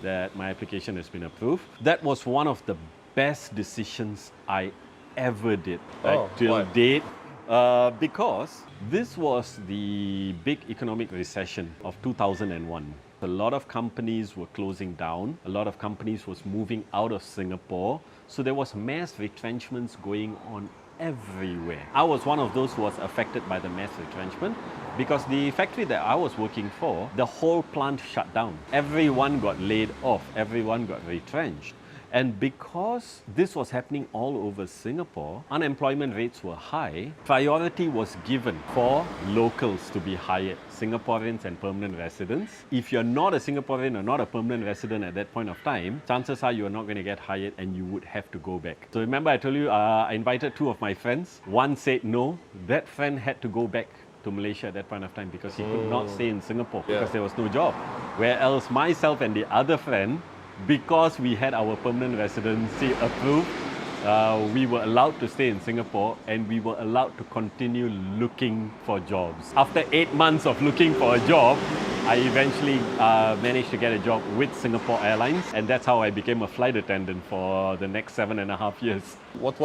that my application has been approved. That was one of the best decisions I ever did, till date. Because this was the big economic recession of 2001. A lot of companies were closing down. A lot of companies was moving out of Singapore. So there was mass retrenchments going on everywhere. I was one of those who was affected by the mass retrenchment because the factory that I was working for, the whole plant shut down. Everyone got laid off. Everyone got retrenched. And because this was happening all over Singapore, unemployment rates were high, priority was given for locals to be hired, Singaporeans and permanent residents. If you're not a Singaporean or not a permanent resident at that point of time, chances are you're not going to get hired and you would have to go back. So remember I told you I invited two of my friends. One said no. That friend had to go back to Malaysia at that point of time because he could not stay in Singapore because there was no job. Whereas myself and the other friend, because we had our permanent residency approved, we were allowed to stay in Singapore and we were allowed to continue looking for jobs. After 8 months of looking for a job, I eventually managed to get a job with Singapore Airlines, and that's how I became a flight attendant for the next 7.5 years. What